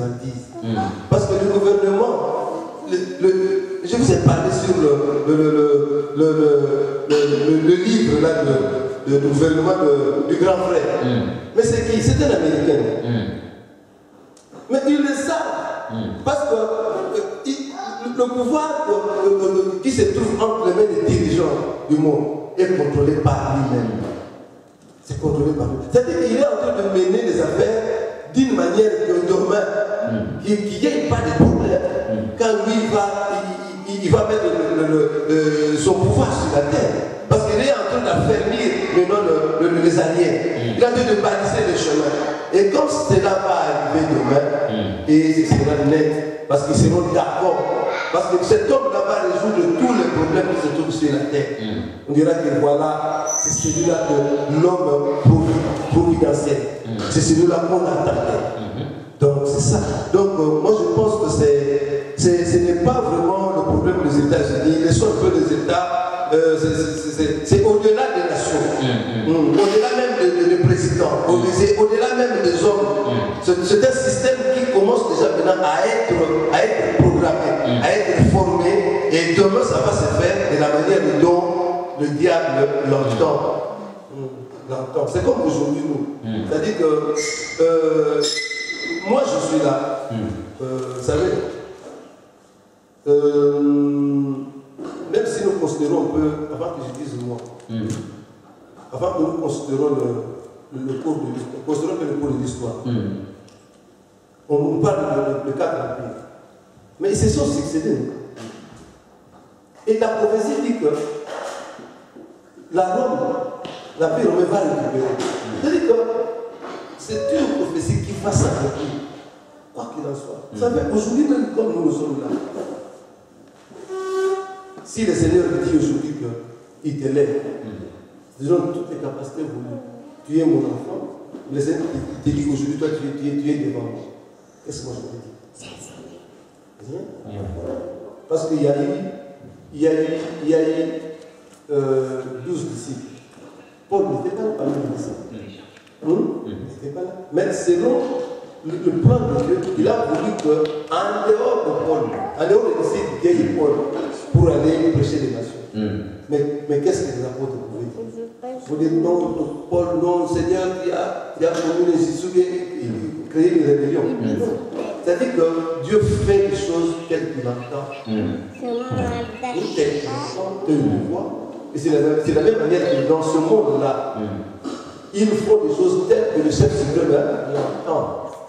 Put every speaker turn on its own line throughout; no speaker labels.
convoitises. Parce que le gouvernement, je vous ai parlé sur le livre là, de gouvernement du grand frère. Mais c'est qui? C'est un Américain. Mais ils le savent. Parce que le pouvoir qui se trouve entre les mains des dirigeants du monde est contrôlé par lui-même. C'est contrôlé par lui. C'est-à-dire qu'il est en train de mener les affaires d'une manière que demain, qu'il n'y ait pas de problème. Quand lui il va mettre son pouvoir sur la terre. Parce qu'il est en train d'affermir maintenant les alliés. Il est en train de baliser le chemin. Et comme cela va arriver demain, et ce sera net, parce qu'ils seront d'accord. Parce que cet homme-là va résoudre tous les problèmes qui se trouvent sur la terre. On dira que voilà, c'est celui-là de l'homme providentiel. C'est celui-là qu'on attendait. Donc c'est ça. Donc moi je pense que ce n'est pas vraiment le problème des États-Unis. Ils sont un peu des États, c'est au-delà des nations. Au-delà même des présidents, au-delà même des hommes. C'est un système qui commence déjà maintenant à être programmé, à être formé, et demain ça va se faire de la manière dont le diable l'entend. C'est comme aujourd'hui nous. C'est-à-dire que moi je suis là. Vous savez, même si nous considérons un peu, avant que je dise moi, avant que nous considérons le cours de l'histoire, considérons que le cours de l'histoire, on parle de quatre empires. Mais ils se sont succédés. Et la prophétie dit que l'empire romain va récupérer. C'est-à-dire que c'est une prophétie qui va s'accomplir, quoi qu'il en soit. Vous savez, aujourd'hui, même comme nous sommes là, si le Seigneur dit aujourd'hui qu'il te lève, disons toutes les capacités voulues, tu es mon enfant, le Seigneur te dit aujourd'hui, toi tu es devant moi. Qu'est-ce que moi je peux dire? Rien. Parce qu'il y a eu 12 disciples. Paul n'était pas parmi les disciples. Il n'était pas là. Mais selon le plan de Dieu, il a voulu qu'en dehors de Paul, en dehors des disciples, il y ait Paul pour aller prêcher les nations. Mais qu'est-ce que les apôtres pouvaient dire? Vous dites non, Paul, non, Seigneur, qui a promis les Jésus, créé une rébellion. C'est-à-dire que Dieu fait les choses telles qu'il entend. Telles qu'il le voit. Et c'est la même manière que dans ce monde-là, il faut des choses telles que le chef suprême l'entend.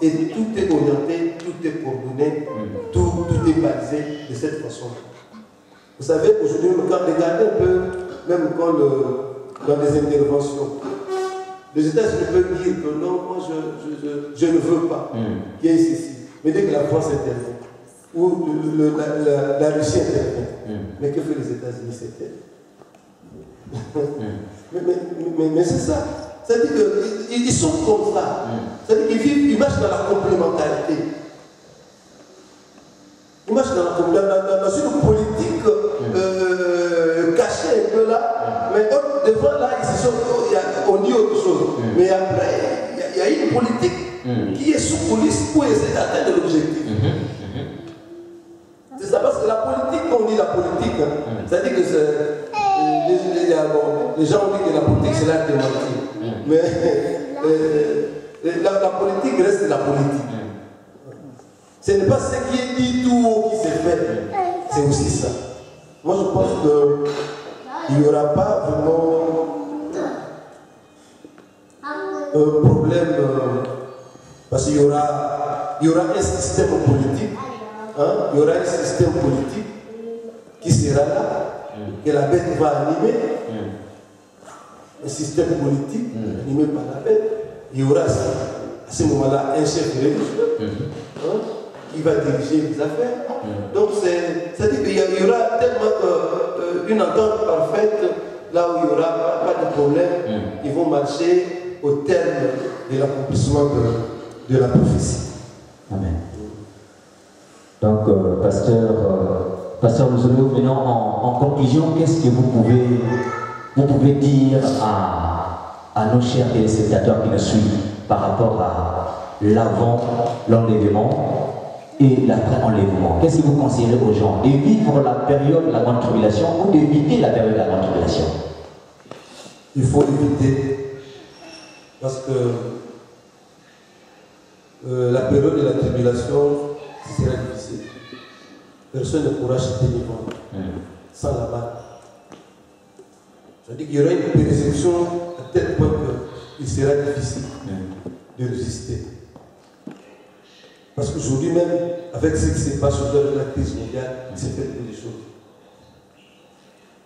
Et tout est orienté, tout est coordonné, tout est balisé de cette façon. Vous savez, aujourd'hui, quand regardez un peu, même quand dans les interventions, les États-Unis peuvent dire que non, moi je ne veux pas qu'il y ait ceci. Mais dès que la France intervient, ou la Russie intervient, mais que fait les États-Unis? C'était mais c'est ça. C'est-à-dire qu'ils sont comme ça. C'est-à-dire qu'ils marchent dans la complémentarité. Ils marchent dans une politique cachée un peu là, mais devant là, on dit autre chose. Mais après, il y a une politique qui est sous police pour essayer d'atteindre l'objectif. C'est ça, parce que la politique, quand on dit la politique, c'est-à-dire que les gens ont dit que la politique c'est l'art de mentir. Mais la politique reste la politique. Ce n'est pas ce qui est dit tout haut qui s'est fait. C'est aussi ça. Moi je pense qu'il n'y aura pas vraiment un problème parce qu'il y aura un système politique. Il y aura un système politique qui sera là, que la bête va animer. Un système politique animé par la bête. Il y aura à ce moment-là un chef religieux qui va diriger les affaires. Donc c'est-à-dire qu'il y aura tellement une entente parfaite, là où il n'y aura pas de problème, ils vont marcher au terme de l'accomplissement de la prophétie.
Amen. Donc, Pasteur Mouzoulou, maintenant en conclusion, qu'est-ce que vous pouvez dire à nos chers téléspectateurs qui nous suivent par rapport à l'avant l'enlèvement et l'après-enlèvement. Qu'est-ce que vous conseillerez aux gens? De vivre la période de la grande tribulation ou d'éviter la période de la grande tribulation?
Il faut éviter, parce que la période de la tribulation sera difficile. Personne ne pourra acheter ni vendre sans la balle. C'est-à-dire qu'il y aura une persécution à tel point qu'il sera difficile de résister. Parce qu'aujourd'hui même, avec ce qui se passe autour de la crise mondiale, c'est fait beaucoup de choses.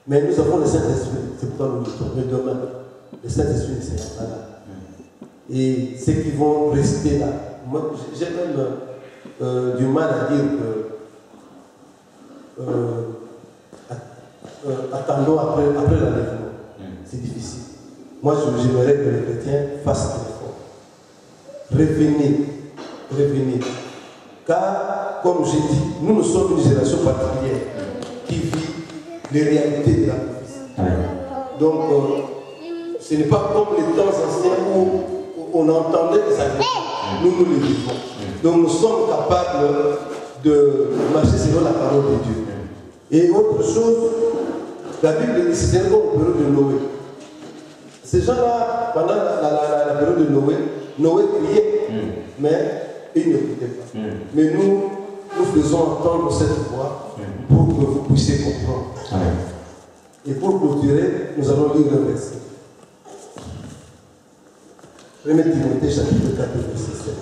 Mais nous avons le Saint-Esprit, c'est pourquoi nous le trouvons demain. Le Saint-Esprit ne sera pas là. Et ceux qui vont rester là, moi j'ai même du mal à dire que attendons après l'enlèvement. C'est difficile. Moi j'aimerais que les chrétiens fassent un effort. Revenez. Car, comme j'ai dit, nous sommes une génération particulière qui vit les réalités de la prophétie. Donc, ce n'est pas comme les temps anciens où on entendait que ça venait. Nous les vivons. Donc, nous sommes capables de marcher selon la parole de Dieu. Et autre chose, la Bible dit, c'est comme au période de Noé. Ces gens-là, pendant la période de Noé criait, mais ils n'écoutaient pas. Mais nous faisons entendre cette voix pour que vous puissiez comprendre. Et pour clôturer, nous allons lire un verset. 1 Timothée chapitre 4, verset 7.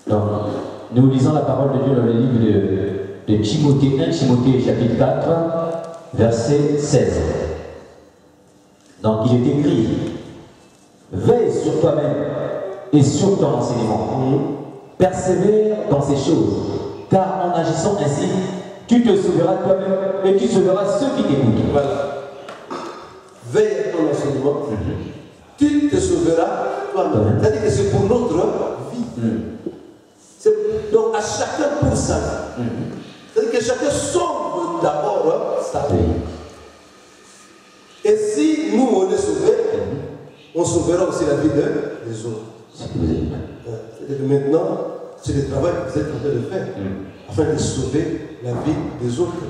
Donc, nous lisons la parole de Dieu dans le livre de Timothée, 1 Timothée chapitre 4, verset 16. Donc, il est écrit: veille sur toi-même et sur ton enseignement. Persévère dans ces choses, car en agissant ainsi, tu te sauveras toi-même et tu sauveras ceux qui t'écoutent.
Voilà. Veille à ton enseignement. Tu te sauveras toi-même. C'est-à-dire que c'est pour notre vie. Donc à chacun pour sa vie. C'est-à-dire que chacun sauve d'abord sa vie. Et si nous on est sauvés, on sauvera aussi la vie des autres. C'est-à-dire que maintenant, c'est le travail que vous êtes en train de faire, afin de sauver la vie des autres,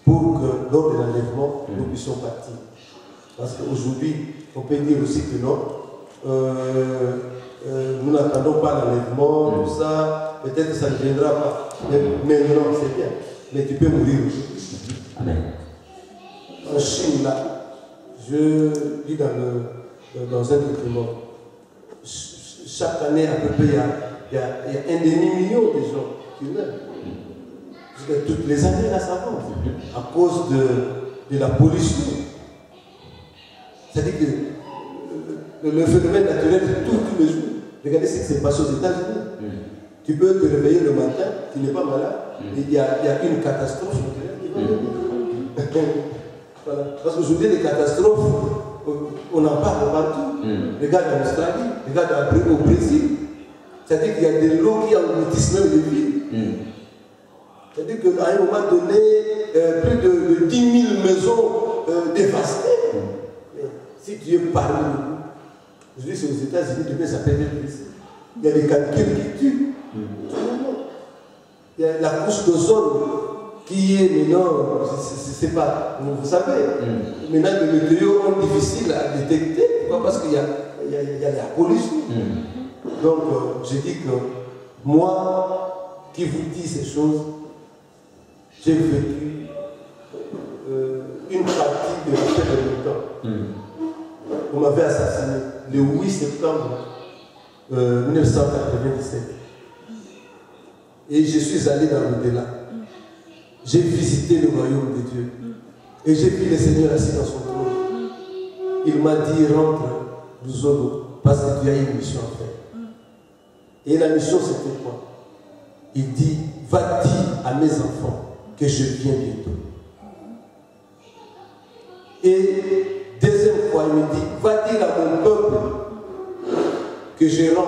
pour que lors de l'enlèvement, nous puissions partir. Parce qu'aujourd'hui, on peut dire aussi que non, nous n'attendons pas l'enlèvement, tout ça, peut-être que ça ne viendra pas. Mais non, c'est bien. Mais tu peux mourir aujourd'hui.
Amen.
En Chine, là, je lis dans un document, chaque année à peu près, il y a un demi-million de gens qui meurent. Toutes les années, là, ça avance. À cause de la pollution. C'est-à-dire que le phénomène naturel, c'est tous les jours. Regardez ce qui s'est passé aux États-Unis. Tu peux te réveiller le matin, tu n'es pas malade, et il y a une catastrophe naturelle qui va venir. Voilà. Parce qu'aujourd'hui, les catastrophes, on en parle partout. Regarde en Australie, regarde au Brésil. C'est-à-dire qu'il y a des lots qui engloutissent même les villes. C'est-à-dire qu'à un moment donné, plus de 10 000 maisons dévastées. Mais si tu es parmi nous, je dis c'est aux États-Unis, demain ça peut être ici. Il y a des calculs qui tuent. Il y a la couche d'ozone qui est maintenant, c'est pas, vous savez, maintenant les météos sont difficiles à détecter, parce qu'il y a la pollution. Donc, je dis que moi, qui vous dis ces choses, j'ai vécu une partie de l'affaire de temps. Vous m'avez assassiné le 8 septembre 1997. Et je suis allé dans l'au-delà. J'ai visité le royaume de Dieu. Et j'ai vu le Seigneur assis dans son trône. Il m'a dit, rentre, nous autres, parce que tu as une mission à faire. Et la mission, c'était quoi? Il dit, va dire à mes enfants que je viens bientôt. Et deuxième fois, il me dit, va dire à mon peuple que je rentre.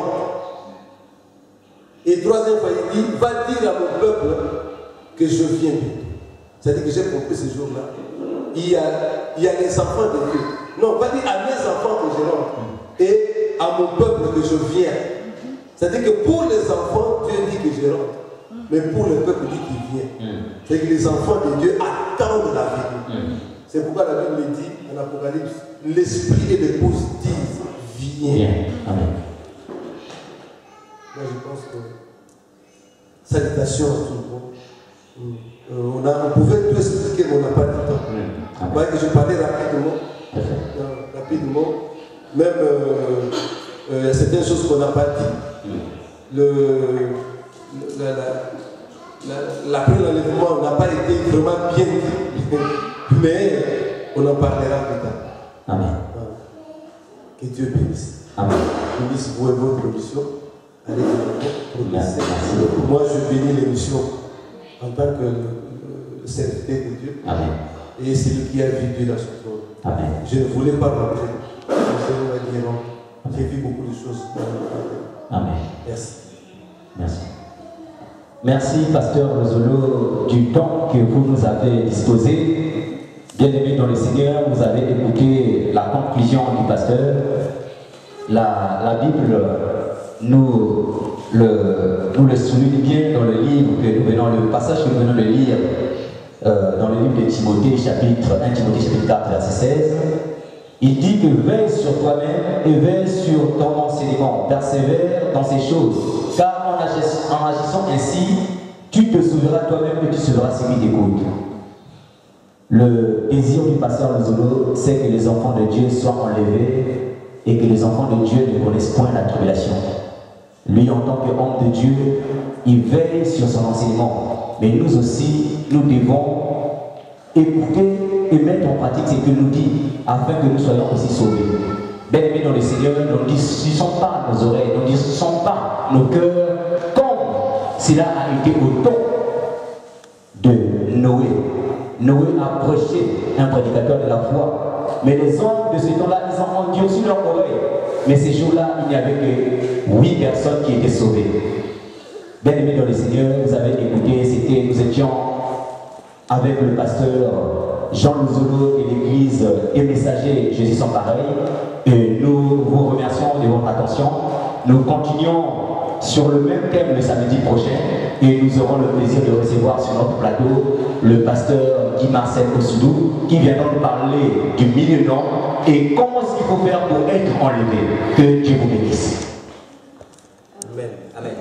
Et troisième fois, il dit, va dire à mon peuple que je viens bientôt. C'est-à-dire que j'ai compris ce jour-là il y a les enfants de Dieu. Non, on va dire à mes enfants que je rentre et à mon peuple que je viens. C'est-à-dire que pour les enfants, Dieu dit que je rentre. Mais pour le peuple, dit qu'il vient. C'est que les enfants de Dieu attendent la venue. C'est pourquoi la Bible dit en Apocalypse, l'esprit et l'épouse disent, viens.
Amen.
Moi je pense que salutations à tout le monde. On pouvait tout expliquer, mais on n'a pas de temps. Vous voyez que je parlais rapidement. Même il y a certaines choses qu'on n'a pas dit. L'après l'enlèvement n'a pas été vraiment bien dit. Mais on en parlera plus tard.
Amen.
Que Dieu bénisse.
Amen.
Bénisse vous et votre mission. Allez, merci. Moi, je bénis l'émission en tant que serviteur de Dieu.
Amen.
Et c'est lui qui a vu Dieu dans son trône.
Amen.
Je ne voulais pas rentrer. Le Seigneur m'a dit non. J'ai vu beaucoup de choses.
Amen.
Merci.
Merci. Merci, Pasteur Lozolo, du temps que vous nous avez disposé. Bien-aimés dans le Seigneur, vous avez écouté la conclusion du pasteur. La Bible nous le souligne bien dans le livre le passage que nous venons de lire dans le livre de Timothée, chapitre 1 Timothée chapitre 4, verset 16. Il dit que veille sur toi-même et veille sur ton enseignement, persévère dans ces choses, car en agissant ainsi, tu te sauveras toi-même et tu sauveras celui qui t'écoute. Le désir du pasteur Lozolo, c'est que les enfants de Dieu soient enlevés et que les enfants de Dieu ne connaissent point la tribulation. Lui, en tant qu'homme de Dieu, il veille sur son enseignement. Mais nous aussi, nous devons écouter et mettre en pratique ce qu'il nous dit, afin que nous soyons aussi sauvés. Bien-aimés dans le Seigneur, nous ne disons pas nos oreilles, nous ne disons pas nos cœurs, comme cela a été au temps de Noé. Noé a prêché un prédicateur de la foi. Mais les hommes de ce temps-là, ils ont endurci leur oreille. Mais ces jours-là, il n'y avait que 8 personnes qui étaient sauvées. Bien-aimés dans le Seigneur, vous avez écouté, nous étions avec le pasteur Jean Lozolo et l'église et messager Jésus sans pareil. Et nous vous remercions de votre attention. Nous continuons sur le même thème le samedi prochain et nous aurons le plaisir de recevoir sur notre plateau le pasteur Guy Marcel Ossoudou qui viendra nous parler du milieu-nom et comment est-ce qu'il faut faire pour être enlevé. Que Dieu vous bénisse.
Amen. Amen.